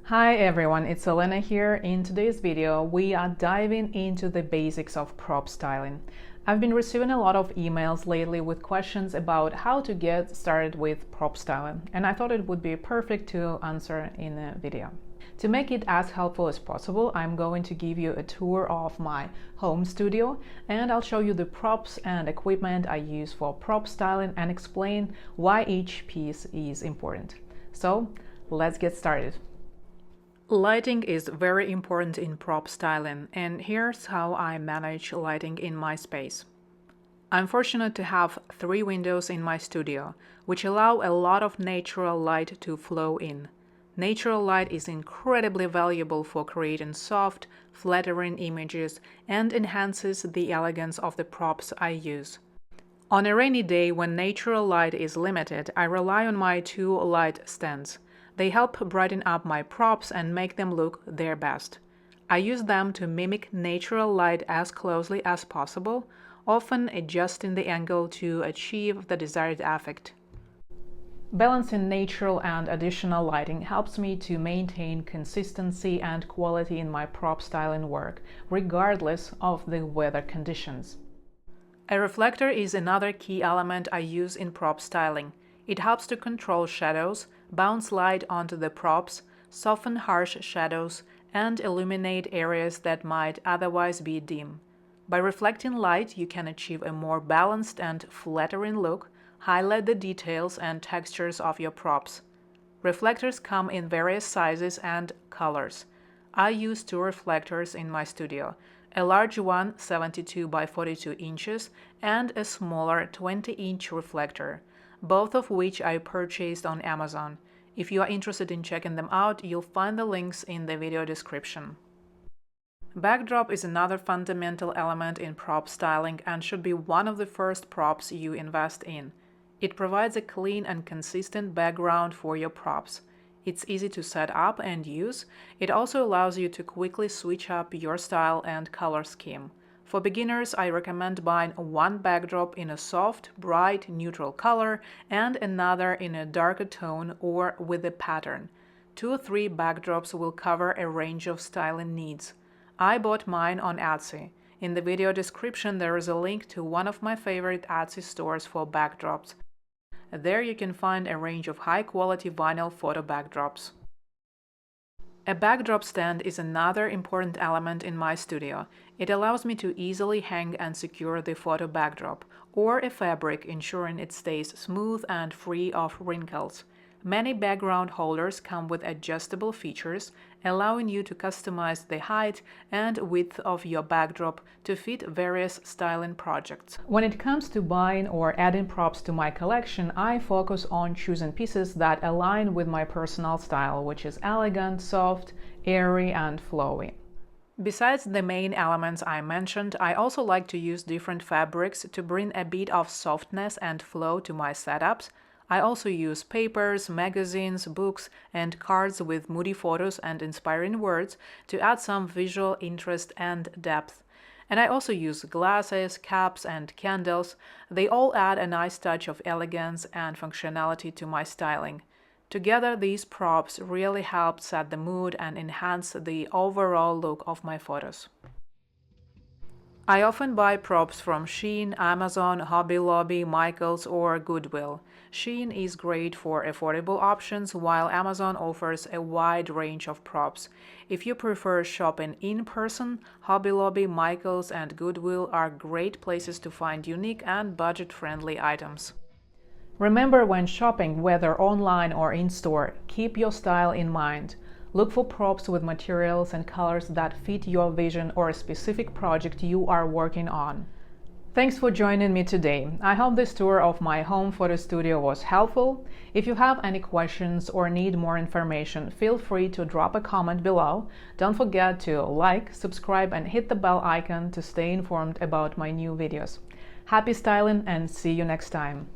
Hi everyone, it's Elena here. In today's video, we are diving into the basics of prop styling. I've been receiving a lot of emails lately with questions about how to get started with prop styling, and I thought it would be perfect to answer in a video. To make it as helpful as possible, I'm going to give you a tour of my home studio, and I'll show you the props and equipment I use for prop styling and explain why each piece is important. So let's get started. Lighting is very important in prop styling, and here's how I manage lighting in my space. I'm fortunate to have 3 windows in my studio, which allow a lot of natural light to flow in. Natural light is incredibly valuable for creating soft, flattering images and enhances the elegance of the props I use. On a rainy day when natural light is limited, I rely on my 2 light stands. They help brighten up my props and make them look their best. I use them to mimic natural light as closely as possible, often adjusting the angle to achieve the desired effect. Balancing natural and additional lighting helps me to maintain consistency and quality in my prop styling work, regardless of the weather conditions. A reflector is another key element I use in prop styling. It helps to control shadows, bounce light onto the props, soften harsh shadows, and illuminate areas that might otherwise be dim. By reflecting light, you can achieve a more balanced and flattering look, highlight the details and textures of your props. Reflectors come in various sizes and colors. I use 2 reflectors in my studio, a large one 72 by 42 inches and a smaller 20-inch reflector, both of which I purchased on Amazon. If you are interested in checking them out, you'll find the links in the video description. Backdrop is another fundamental element in prop styling and should be one of the first props you invest in. It provides a clean and consistent background for your props. It's easy to set up and use. It also allows you to quickly switch up your style and color scheme. For beginners, I recommend buying one backdrop in a soft, bright, neutral color and another in a darker tone or with a pattern. 2 or 3 backdrops will cover a range of styling needs. I bought mine on Etsy. In the video description, there is a link to one of my favorite Etsy stores for backdrops. There you can find a range of high-quality vinyl photo backdrops. A backdrop stand is another important element in my studio. It allows me to easily hang and secure the photo backdrop, or a fabric, ensuring it stays smooth and free of wrinkles. Many background holders come with adjustable features, allowing you to customize the height and width of your backdrop to fit various styling projects. When it comes to buying or adding props to my collection, I focus on choosing pieces that align with my personal style, which is elegant, soft, airy, and flowy. Besides the main elements I mentioned, I also like to use different fabrics to bring a bit of softness and flow to my setups. I also use papers, magazines, books, and cards with moody photos and inspiring words to add some visual interest and depth. And I also use glasses, caps, and candles. They all add a nice touch of elegance and functionality to my styling. Together, these props really help set the mood and enhance the overall look of my photos. I often buy props from Shein, Amazon, Hobby Lobby, Michaels, or Goodwill. Shein is great for affordable options, while Amazon offers a wide range of props. If you prefer shopping in person, Hobby Lobby, Michaels, and Goodwill are great places to find unique and budget-friendly items. Remember, when shopping, whether online or in-store, keep your style in mind. Look for props with materials and colors that fit your vision or a specific project you are working on. Thanks for joining me today. I hope this tour of my home photo studio was helpful. If you have any questions or need more information, feel free to drop a comment below. Don't forget to like, subscribe, and hit the bell icon to stay informed about my new videos. Happy styling and see you next time.